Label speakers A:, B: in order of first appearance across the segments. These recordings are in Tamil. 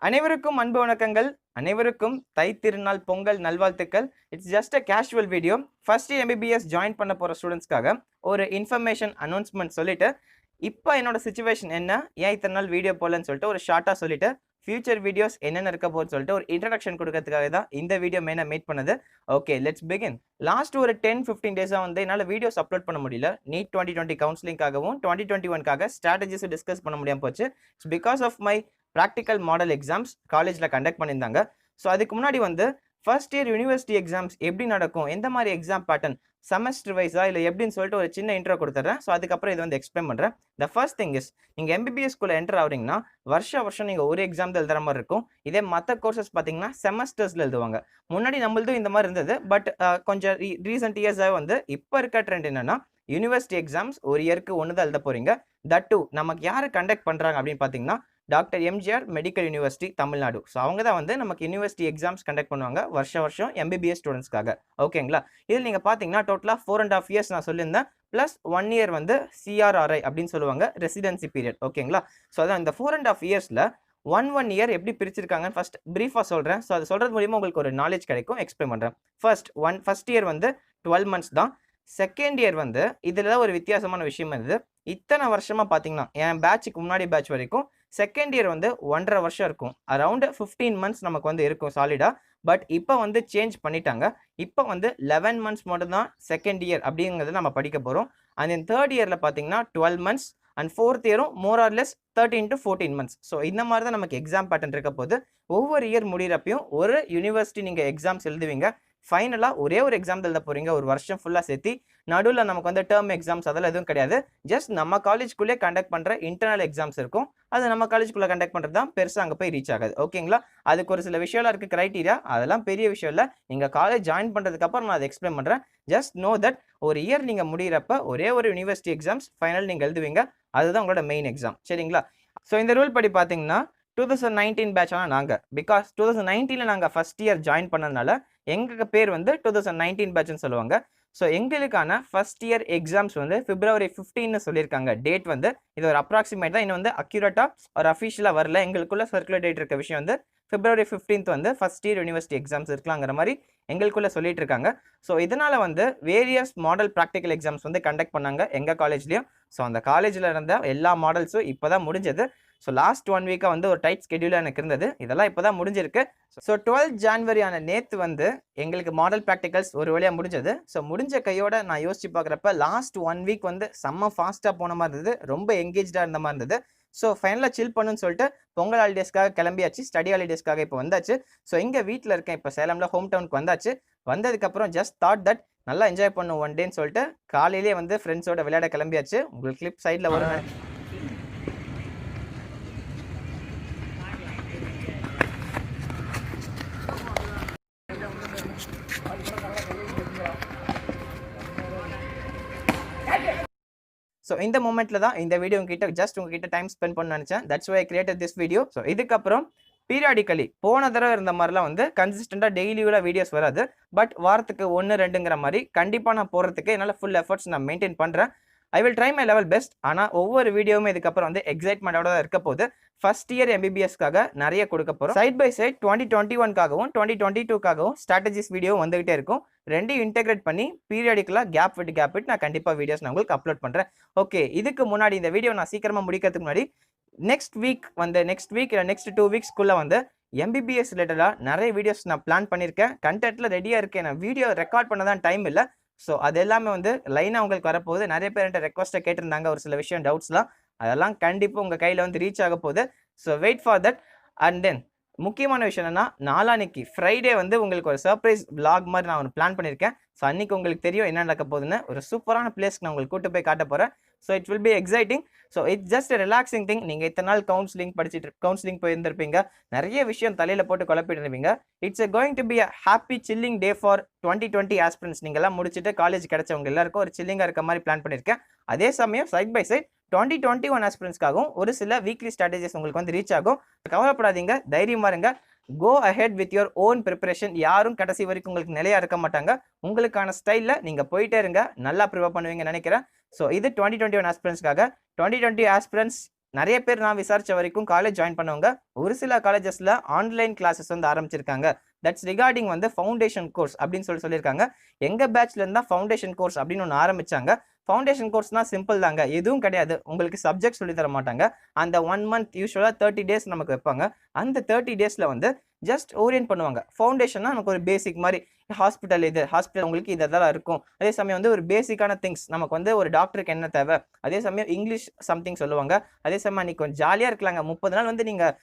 A: அனைவருக்கும் அன்பு வணக்கங்கள். அனைவருக்கும் தை திருநாள் பொங்கல் நல்வாழ்த்துக்கள். It's just a casual video. First year MBBS join பண்ண போகிற ஸ்டூடெண்ட்ஸ்க்காக ஒரு இன்ஃபர்மேஷன் அனௌன்ஸ்மெண்ட் சொல்லிட்டு, இப்போ என்னோட சிச்சுவேஷன் என்ன, ஏன் இத்தனை நாள் வீடியோ போடலன்னு சொல்லிட்டு ஒரு ஷார்ட்டாக சொல்லிட்டு, ஃபியூச்சர் வீடியோஸ் என்னென்ன இருக்க போகுதுன்னு சொல்லிட்டு ஒரு இன்ட்ரடக்ஷன் கொடுக்கறதுக்காக தான் இந்த வீடியோ மெயினாக மேட் பண்ணது. Okay, let's begin. லாஸ்ட் ஒரு 10-15 டேஸாக வந்து என்னால் வீடியோஸ் அப்லோட் பண்ண முடியல. நீட் 2020 கவுன்சிலிங்காகவும் 2021க்காக ஸ்ட்ராட்டஜிஸ் டிஸ்கஸ் பண்ண முடியாமல் போச்சு. It's because of my practical model exams காலேஜில் கண்டக்ட் பண்ணியிருந்தாங்க. ஸோ அதுக்கு முன்னாடி வந்து ஃபர்ஸ்ட் இயர் யூனிவர்சிட்டி எக்ஸாம்ஸ் எப்படி நடக்கும், எந்த மாதிரி எக்ஸாம் பேட்டர்ன், செமஸ்டர் வைஸா இல்லை எப்படின்னு சொல்லிட்டு ஒரு சின்ன இன்ட்ரோ கொடுத்துட்றேன். ஸோ அதுக்கப்புறம் இது வந்து எக்ஸ்பிளைன் பண்ணுறேன். த ஃபர்ஸ்ட் திங் இஸ், நீங்கள் MBBS ஸ்கூலில் என்டர் ஆகிறீங்கன்னா வருஷம் நீங்கள் ஒரு எக்ஸாம் தான் எழுதுற மாதிரி இருக்கும். இதே மற்ற கோர்சஸ் பார்த்தீங்கன்னா செமஸ்டர்ஸில் எழுதுவாங்க. முன்னாடி நம்மளதும் இந்த மாதிரி இருந்தது. பட் கொஞ்சம் ரீசெண்ட் இயர்ஸாக வந்து இப்போ இருக்க ட்ரெண்ட் என்னன்னா, யூனிவர்சிட்டி எக்ஸாம்ஸ் ஒரு இயருக்கு ஒன்று தான் எழுத போகிறீங்க. தட் டூ நமக்கு யார் கண்டக்ட் பண்ணுறாங்க அப்படின்னு பார்த்தீங்கன்னா, doctor MGR medical university Tamil Nadu. So அவங்க தான் வந்து நமக்கு யூனிவர்சிட்டி எக்ஸாம்ஸ் கண்டக்ட் பண்ணுவாங்க வருஷம் MBBS ஸ்டூடெண்ட்ஸ்க்காக. ஓகேங்களா? இதில் நீங்கள் பார்த்தீங்கன்னா டோட்டலாக 4.5 இயர்ஸ் நான் சொல்லியிருந்தேன். ப்ளஸ் 1 இயர் வந்து CRRI அப்படின்னு சொல்லுவாங்க, ரெசிடென்சி பீரியட். ஓகேங்களா? ஸோ அதான் இந்த 4.5 இயர்ஸில் ஒன் இயர் எப்படி பிரிச்சிருக்காங்கன்னு ஃபர்ஸ்ட் ப்ரீஃபாக சொல்கிறேன். ஸோ அது சொல்கிறது மூலியமாக உங்களுக்கு ஒரு நாலேஜ் கிடைக்கும். எக்ஸ்பிளைன் பண்ணுறேன். ஃபர்ஸ்ட் இயர் வந்து 12 மந்த்ஸ் தான். செகண்ட் இயர் வந்து இதில் தான் ஒரு வித்தியாசமான விஷயம் இருந்தது. இத்தனை வருஷமாக பார்த்தீங்கன்னா என் பேட்சுக்கு முன்னாடி பேட்ச் வரைக்கும் செகண்ட் இயர் வந்து 1.5 வருஷம் இருக்கும். அரௌண்ட் 15 மந்த்ஸ் நமக்கு வந்து இருக்கும் சாலிடாக. பட் இப்போ வந்து சேஞ்ச் பண்ணிட்டாங்க. இப்போ வந்து 11 மந்த்ஸ் மட்டும் தான் செகண்ட் இயர் அப்படிங்கிறது நம்ம படிக்க போகிறோம். அண்ட் தென் தேர்ட் இயரில் பார்த்தீங்கன்னா 12 மந்த்ஸ் அண்ட் ஃபோர்த் இயரும் more or less 13 to 14 months. So இந்த மாதிரி தான் நமக்கு எக்ஸாம் பேட்டர்ன் இருக்க போது. ஒவ்வொரு இயர் முடிகிறப்பையும் ஒரு யூனிவர்சிட்டி நீங்கள் எக்ஸாம்ஸ் எழுதுவீங்க. ஃபைனலாக ஒரே ஒரு எக்ஸாம் எழுத போகிறீங்க, ஒரு வருஷம் ஃபுல்லாக சேர்த்து. நடுவில் நமக்கு வந்து டேர்ம் எக்ஸாம்ஸ் அதெல்லாம் எதுவும் கிடையாது. ஜஸ்ட் நம்ம காலேஜ்குள்ளே கண்டக்ட் பண்ணுற இன்டர்னல் எக்ஸாம்ஸ் இருக்கும். அது நம்ம காலேஜ்குள்ளே கண்டக்ட் பண்ணுறது தான் பெருசாக அங்கே போய் ரீச் ஆகாது. ஓகேங்களா? அதுக்கு ஒரு சில விஷயம்லாம் இருக்குது, க்ரைட்டீரியா. அதெல்லாம் பெரிய விஷயம் இல்லை. நீங்கள் காலேஜ் ஜாயின் பண்ணுறதுக்கப்புறம் நான் அதை எக்ஸ்பிளைன் பண்ணுறேன். ஜஸ்ட் நோ தட் ஒரு இயர் நீங்கள் முடிகிறப்ப ஒரே ஒரு யூனிவர்சிட்டி எக்ஸாம்ஸ் ஃபைனல் நீங்கள் எழுதுவீங்க. அதுதான் உங்களோட மெயின் எக்ஸாம். சரிங்களா? ஸோ இந்த ரூல் படி பார்த்தீங்கன்னா 2019 பேட்ச் ஆனால் நாங்கள், பிகாஸ் 2019 நாங்கள் ஃபர்ஸ்ட் இயர் ஜாயின் பண்ணதுனால எங்களுக்கு பேர் வந்து 2019 பேட்ச்னு சொல்லுவாங்க. ஸோ எங்களுக்கான ஃபர்ஸ்ட் இயர் எக்ஸாம்ஸ் வந்து February 15 சொல்லியிருக்காங்க. டேட் வந்து இது ஒரு அப்ராக்சிமேட் தான், இன்னும் வந்து அக்யூரேட்டாக ஒரு அஃபிஷியலாக வரல. எங்களுக்குள்ள சர்க்குலர் டேட் இருக்க விஷயம் வந்து February 15 வந்து ஃபர்ஸ்ட் இயர் யூனிவர்சிட்டி எக்ஸாம்ஸ் இருக்கலாங்கிற மாதிரி எங்களுக்குள்ளே சொல்லிட்டு இருக்காங்க. ஸோ இதனால் வந்து வேரியஸ் மாடல் ப்ராக்டிக்கல் எக்ஸாம்ஸ் வந்து கண்டக்ட் பண்ணாங்க எங்கள் காலேஜ்லேயும். ஸோ அந்த காலேஜில் இருந்த எல்லா மாடல்ஸும் இப்போ தான் முடிஞ்சது. ஸோ லாஸ்ட் 1 வீக்காக வந்து ஒரு டைட் ஸ்கெடியூலாக எனக்கு இருந்தது. இதெல்லாம் இப்போ தான் முடிஞ்சிருக்கு. ஸோ 12 ஜான்வரி நேற்று வந்து எங்களுக்கு மாடல் ப்ராக்டிகல்ஸ் ஒரு வழியாக முடிஞ்சது. ஸோ முடிஞ்ச கையோட நான் யோசிச்சு பார்க்குறப்ப லாஸ்ட் 1 வீக் வந்து செம்ம ஃபாஸ்ட்டாக போன மாதிரி இருந்தது, ரொம்ப எங்கேஜாக இருந்த மாதிரி இருந்தது. ஸோ ஃபைனலாக சில் பண்ணுன்னு சொல்லிட்டு பொங்கல் ஹாலிடேஸ்க்காக கிளம்பியாச்சு, ஸ்டடி ஹாலிடேஸ்க்காக இப்போ வந்தாச்சு. ஸோ இங்கே வீட்டில் இருக்கேன், இப்போ சேலமில் ஹோம் டவுனுக்கு வந்தாச்சு. வந்ததுக்கப்புறம் ஜஸ்ட் தாட் தட் நல்லா என்ஜாய் பண்ணும் ஒன் டேன்னு சொல்லிட்டு காலையிலேயே வந்து ஃப்ரெண்ட்ஸோட விளையாட கிளம்பியாச்சு. உங்களுக்கு கிளிப் சைடில் வரும். ஸோ இந்த மூமெண்ட்டில் தான் இந்த வீடியோ உங்ககிட்ட டைம் ஸ்பெண்ட் பண்ண நினச்சேன். That's why I created this video. So இதுக்கப்புறம் பீரியாடிக்கலி போன தடவை இருந்த மாதிரிலாம் வந்து கன்சிஸ்டண்டாக டெய்லியோட வீடியோஸ் வராது. பட் வாரத்துக்கு 1-2ங்கிற மாதிரி கண்டிப்பாக நான் போகிறதுக்கு என்னால் ஃபுல் எஃபர்ட்ஸ் நான் மெயின்டைன் பண்ணுறேன். I will try my level best. ஆனால் ஒவ்வொரு வீடியோவுமே இதுக்கப்புறம் வந்து எக்ஸைட்மெண்ட்டோட தான் இருக்க போகுது. ஃபர்ஸ்ட் இயர் MBBSக்காக நிறைய கொடுக்க போகிறோம். சைட் பை சைட் 2021க்காகவும் 2022க்காகவும் ஸ்ட்ராட்டஜிஸ் வீடியோ வந்துகிட்டே இருக்கும். ரெண்டையும் இன்டெகிரேட் பண்ணி பீரியாடிக்கலாக கேப் விட்டு நான் கண்டிப்பாக வீடியோஸ் நான் உங்களுக்கு அப்லோட் பண்ணுறேன். ஓகே, இதுக்கு முன்னாடி இந்த வீடியோ நான் சீக்கிரமாக முடிக்கிறதுக்கு முன்னாடி நெக்ஸ்ட் வீக் இல்லை நெக்ஸ்ட் 2 வீக்ஸ்க்குள்ளே வந்து MBBS ரிலேட்டடாக நிறைய வீடியோஸ் நான் பிளான் பண்ணியிருக்கேன். கண்டென்ட்டில் ரெடியாக இருக்கேன். நான் வீடியோ ரெக்கார்ட் பண்ண தான் டைம் இல்லை. ஸோ அது எல்லாமே வந்து லைனாக உங்களுக்கு வரப்போகுது. நிறைய பேர் என்கிட்ட ரெக்வஸ்ட்டை கேட்டிருந்தாங்க, ஒரு சில விஷயம் டவுட்ஸ்லாம். அதெல்லாம் கண்டிப்பாக உங்கள் கையில் வந்து ரீச் ஆக போகுது. So wait for that. And then முக்கியமான விஷயம் என்னன்னா, நாளான்னைக்கு ஃப்ரைடே வந்து உங்களுக்கு ஒரு சர்ப்ரைஸ் vlog மாதிரி நான் ஒரு பிளான் பண்ணியிருக்கேன். ஸோ அன்றைக்கி உங்களுக்கு தெரியும் என்ன நடக்க போகுதுன்னு. ஒரு சூப்பரான பிளேஸ்க்கு நான் உங்களுக்கு கூட்டு போய் காட்ட போகிறேன். So it will be exciting. So it's just relaxing thing. நீங்கள் இத்தனை நாள் கவுன்சிலிங் போயிருந்திருப்பீங்க, நிறைய விஷயம் தலையில் போட்டு குழப்பிட்டு இருப்பீங்க. It's going to be a happy chilling day for 2020 aspirants. நீங்கள்லாம் முடிச்சுட்டு காலேஜ் கிடைச்சவங்க எல்லாருக்கும் ஒரு சில்லிங்காக இருக்க மாதிரி பிளான் பண்ணியிருக்கேன். அதே சமயம் சைட் பை சைட் 2021 ஆஸ்பிரன்ஸ்க்காகவும் ஒரு சில வீக்லி ஸ்ட்ராட்டஜிஸ் உங்களுக்கு வந்து ரீச் ஆகும். கவலைப்படாதீங்க, தைரியமா இருங்க. Go ahead with your own preparation. யாரும் கடைசி வரைக்கும் உங்களுக்கு நிலையா இருக்க மாட்டாங்க. உங்களுக்கான ஸ்டைலில் நீங்கள் போயிட்டே இருங்க, நல்லா ப்ரிப்பேர் பண்ணுவீங்கன்னு நினைக்கிறேன். ஸோ இது 2021 ஆஸ்பிரன்ஸ்க்காக. 2020 ஆஸ்பிரன்ஸ் நிறைய பேர் நான் விசாரிச்ச வரைக்கும் காலேஜ் ஜாயின் பண்ணவங்க ஒரு சில காலேஜஸ்ல ஆன்லைன் கிளாஸஸ் வந்து ஆரம்பிச்சிருக்காங்க. தட்ஸ் ரிகார்டிங் வந்து ஃபவுண்டேஷன் கோர்ஸ் அப்படின்னு சொல்லியிருக்காங்க. எங்க பேட்ச்ல இருந்தா ஃபவுண்டேஷன் கோர்ஸ் அப்படின்னு ஒன்று ஆரம்பிச்சாங்க. ஃபவுண்டேஷன் கோர்ஸ்னா சிம்பிள் தாங்க, எதுவும் கிடையாது. உங்களுக்கு சப்ஜெக்ட் சொல்லி தர மாட்டாங்க. அந்த 1 மந்த் யூஸ்வலாக 30 டேஸ் நமக்கு வைப்பாங்க. அந்த 30 டேஸ்ல வந்து ஜஸ்ட் ஓரியன்ட் பண்ணுவாங்க. ஃபவுண்டேஷன்னா நமக்கு ஒரு பேசிக் மாதிரி, ஹாஸ்பிட்டல் ஹாஸ்பிட்டல் உங்களுக்கு இதெல்லாம் இருக்கும். அதே சமயம் வந்து ஒரு பேசிக்கான திங்ஸ், நமக்கு வந்து ஒரு டாக்டருக்கு என்ன தேவை, அதே சமயம் இங்கிலீஷ் சம்திங் சொல்லுவாங்க. அதே சமயம் அன்னைக்கு கொஞ்சம் ஜாலியாக இருக்கலாங்க. 30 நாள் வந்து நீங்கள்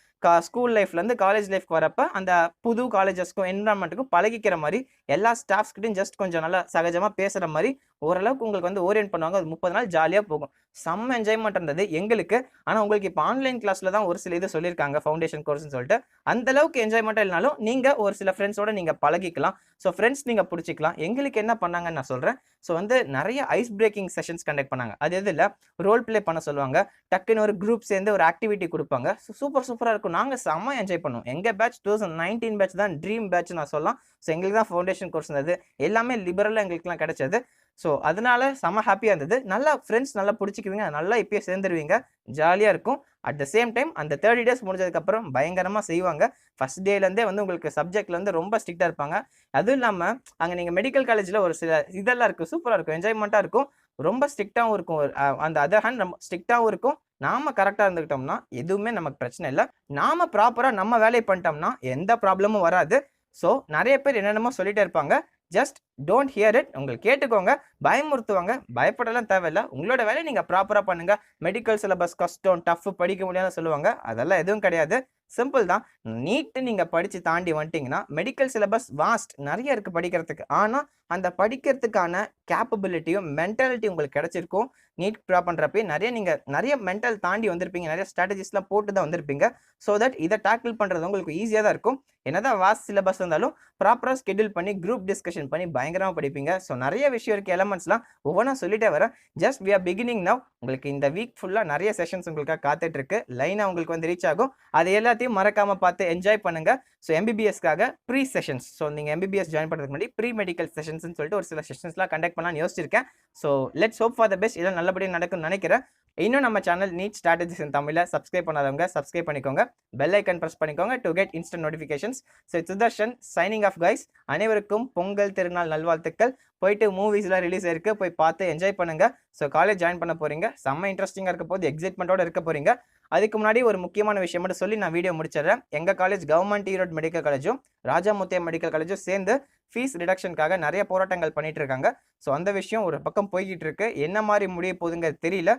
A: ஸ்கூல் லைஃப்லேருந்து காலேஜ் லைஃப்க்கு வரப்ப அந்த புது காலேஜஸ்க்கும் என்விரான்மெண்ட்டுக்கும் பழகிக்கிற மாதிரி எல்லா ஸ்டாஃப்ஸ்கிட்டையும் ஜஸ்ட் கொஞ்சம் நல்லா சகஜமாக பேசுகிற மாதிரி ஓரளவுக்கு உங்களுக்கு வந்து ஓரியன்ட் பண்ணுவாங்க. அது 30 நாள் ஜாலியாக போகும். செம்ம என்ஜாய்மெண்ட் இருந்தது எங்களுக்கு. ஆனால் உங்களுக்கு இப்போ ஆன்லைன் கிளாஸில் தான் ஒரு சில இது சொல்லியிருக்காங்க ஃபவுண்டேஷன் கோர்ஸ்னு சொல்லிட்டு. அந்த அளவுக்கு என்ஜாய்மெண்ட்டாக இல்லைனாலும் நீங்கள் ஒரு சில ஃப்ரெண்ட்ஸோட நீங்கள் பழகிக்கலாம். ஸோ ஃப்ரெண்ட்ஸ் நீங்கள் பிடிச்சிக்கலாம். எங்களுக்கு என்ன பண்ணாங்கன்னு நான் சொல்கிறேன். ஸோ வந்து நிறைய ஐஸ் பிரேக்கிங் செஷன்ஸ் கண்டக்ட் பண்ணாங்க. அது எதில் ரோல் பிளே பண்ண சொல்லுவாங்க. டக்குன்னு ஒரு குரூப் சேர்ந்து ஒரு ஆக்டிவிட்டி கொடுப்பாங்க. ஸோ சூப்பராக இருக்கும். நாங்கள் செம்ம என்ஜாய் பண்ணுவோம். எங்கள் பேட்ச் 2019 பேட்ச் தான் ட்ரீம் பேட்ச் நான் சொல்லலாம். ஸோ எங்களுக்கு தான் ஃபவுண்டேஷன் கோர்ஸ் இருந்தது. எல்லாமே லிபரலாக எங்களுக்குலாம் கிடைச்சது. ஸோ அதனால செம்ம ஹாப்பியாக இருந்தது. நல்லா ஃப்ரெண்ட்ஸ் நல்லா பிடிச்சிக்குவீங்க. நல்லா இப்பயே சேர்ந்துருவீங்க. ஜாலியாக இருக்கும். அட் த சேம் டைம் அந்த 30 டேஸ் முடிஞ்சதுக்கப்புறம் பயங்கரமாக செய்வாங்க. ஃபர்ஸ்ட் டேலேருந்தே வந்து உங்களுக்கு சப்ஜெக்ட்ல வந்து ரொம்ப ஸ்ட்ரிக்டாக இருப்பாங்க. அதுவும் இல்லாமல் அங்கே நீங்கள் மெடிக்கல் காலேஜில் ஒரு சில இதெல்லாம் இருக்கும். சூப்பராக இருக்கும். என்ஜாய்மெண்ட்டாக இருக்கும். ரொம்ப ஸ்ட்ரிக்டாகவும் இருக்கும். அந்த அதர் ஹேண்ட் நம்ம ஸ்ட்ரிக்டாகவும் இருக்கும். நாம கரெக்டாக இருந்துக்கிட்டோம்னா எதுவுமே நமக்கு பிரச்சனை இல்லை. நாம ப்ராப்பராக நம்ம வேலையை பண்ணிட்டோம்னா எந்த ப்ராப்ளமும் வராது. ஸோ நிறைய பேர் என்னென்னமோ சொல்லிட்டே இருப்பாங்க. Just don't here it. உங்களுக்கு கேட்டுக்கோங்க. பயமுறுத்துவாங்க. பயப்படலாம் தேவையில்லை. உங்களோட வேலையை நீங்கள் ப்ராப்பராக பண்ணுங்க. மெடிக்கல் சிலபஸ் கஷ்டம், டஃப், படிக்க முடியாதுன்னு சொல்லுவாங்க. அதெல்லாம் எதுவும் கிடையாது. சிம்பிள் தான். நீட்டு நீங்கள் படித்து தாண்டி வந்துட்டீங்கன்னா மெடிக்கல் சிலபஸ் வாஸ்ட் நிறைய இருக்குது படிக்கிறதுக்கு. ஆனால் அந்த படிக்கிறதுக்கான கேப்பபிலிட்டியும் மென்டாலிட்டி உங்களுக்கு கிடைச்சிருக்கும். நீட் ப்ரா பண்ணுறப்பே நிறைய மென்டல் தாண்டி வந்திருப்பீங்க. நிறைய ஸ்ட்ராட்டஜிஸ்லாம் போட்டு தான் வந்திருப்பீங்க. ஸோ தட் இதை டேக்கிள் பண்ணுறது உங்களுக்கு ஈஸியாக தான் இருக்கும். என்னதான் வாஸ்ட் சிலபஸ் இருந்தாலும் ப்ராப்பராக ஸ்கெடியூல் பண்ணி குரூப் டிஸ்கஷன் பண்ணி பயங்கரமாக படிப்பீங்க. ஸோ நிறைய விஷயம் இருக்குது. எலமெண்ட்ஸ்லாம் ஒவ்வொன்றா சொல்லிட்டே வரேன். Just we are beginning now. உங்களுக்கு இந்த வீக் ஃபுல்லாக நிறைய செஷன்ஸ் உங்களுக்காக காத்துட்டு இருக்கு. லைனாக உங்களுக்கு வந்து ரீச் ஆகும். அது எல்லாத்தையும் மறக்காமல் பார்த்து என்ஜாய் பண்ணுங்க. ஸோ MBBSக்காக ப்ரீ செஷன்ஸ், ஸோ நீங்கள் MBBS ஜாயின் பண்ணுறதுக்கு முன்னாடி ப்ரீ மெடிக்கல் செஷன்ஸ்னு சொல்லிட்டு ஒரு சில செஷன்ஸ்லாம் கண்டக்ட் பண்ணலாம்னு யோசிச்சிருக்கேன். So let's hope for the best. இதெல்லாம் நல்லபடியாக நடக்கும்னு நினைக்கிறேன். இன்னும் நம்ம சேனல் நீட் ஸ்ட்ராட்டஜிஸ் இன் தமிழில் சப்ஸ்கிரைப் பண்ணாதவங்க சப்ஸ்கிரைப் பண்ணிக்கோங்க. பெல் ஐக்கன் ப்ரெஸ் பண்ணிக்கோங்க to get instant notifications. So Sudharshan signing off guys. அனைவருக்கும் பொங்கல் திருநாள் நல்வாழ்த்துக்கள். போயிட்டு மூவிஸ்லாம் ரிலீஸ் ஆயிருக்கு, போய் பார்த்து என்ஜாய் பண்ணுங்க. ஸோ காலேஜ் ஜாயின் பண்ண போறீங்க. செம்ம இன்ட்ரெஸ்டிங்காக இருக்க போது, எக்ஸைட்மெண்ட்டோட இருக்க போறீங்க. அதுக்கு முன்னாடி ஒரு முக்கியமான விஷயம் மட்டும் சொல்லி நான் வீடியோ முடிச்சிடறேன். எங்கள் காலேஜ் கவர்மெண்ட் ஈரோடு மெடிக்கல் காலேஜும் ராஜாமுத்தையா மெடிக்கல் காலேஜும் சேர்ந்து ஃபீஸ் ரிடக்ஷனுக்காக நிறைய போராட்டங்கள் பண்ணிட்டு இருக்காங்க. ஸோ அந்த விஷயம் ஒரு பக்கம் போய்கிட்டு இருக்கு. என்ன மாதிரி முடிய போகுதுங்க தெரியல.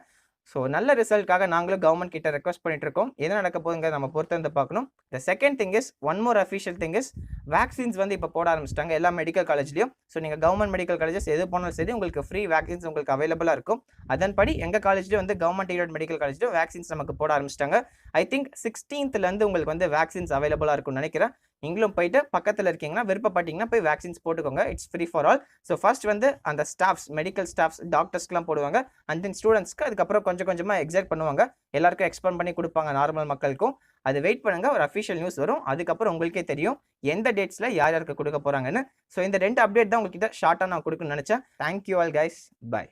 A: ஸோ நல்ல ரிசல்ட்காக நாங்களும் கவர்மெண்ட் கிட்ட ரெக்வஸ்ட் பண்ணிட்டு இருக்கோம். என்ன நடக்க போகுதுங்க நம்ம பொறுத்து வந்து பார்க்கணும். The second thing is, one more official thing is, vaccines வந்து இப்போ போட ஆரம்பிச்சிட்டாங்க எல்லா மெடிக்கல் காலேஜ்லையும். ஸோ நீங்கள் கவர்மெண்ட் மெடிக்கல் காலேஜஸ் எது போனாலும் சரி உங்களுக்கு ஃப்ரீ வேக்சின்ஸ் உங்களுக்கு அவைலபிளாக இருக்கும். அதன்படி எங்கள் காலேஜ்லேயும் வந்து கவர்மெண்ட் ஈரோடு மெடிக்கல் காலேஜ்லையும் வேக்சின்ஸ் நமக்கு போட ஆரம்பிச்சிட்டாங்க. ஐ திங்க் 16th உங்களுக்கு வந்து வேக்சின்ஸ் அவைலபிளாக இருக்கும்னு நினைக்கிறேன். நீங்களும் போயிட்டு பக்கத்தில் இருக்கீங்கன்னா விருப்பப்பட்டீங்கன்னா போய் வேக்சின்ஸ் போட்டுக்கோங்க. It's free for all. So first வந்து அந்த ஸ்டாஃப்ஸ், மெடிக்கல் ஸ்டாஃப்ஸ், டாக்டர்ஸ்க்குலாம் போடுவாங்க. அண்ட் தென் ஸ்டூடெண்ட்ஸ்க்கு அதுக்கப்புறம் கொஞ்சமாக எக்ஸைட் பண்ணுவாங்க. எல்லாருக்கும் எக்ஸ்பேண்ட் பண்ணி கொடுப்பாங்க நார்மல் மக்களுக்கும். அது வெயிட் பண்ணுங்க, ஒரு அஃபிஷியல் நியூஸ் வரும். அதுக்கப்புறம் உங்களுக்கே தெரியும் எந்த டேட்ஸில் யாருக்கு கொடுக்க போகிறாங்கன்னு. ஸோ இந்த 2 அப்டேட் தான் உங்ககிட்ட ஷார்ட்டாக நான் கொடுக்கணும்னு நினச்சேன். Thank you all guys. பை.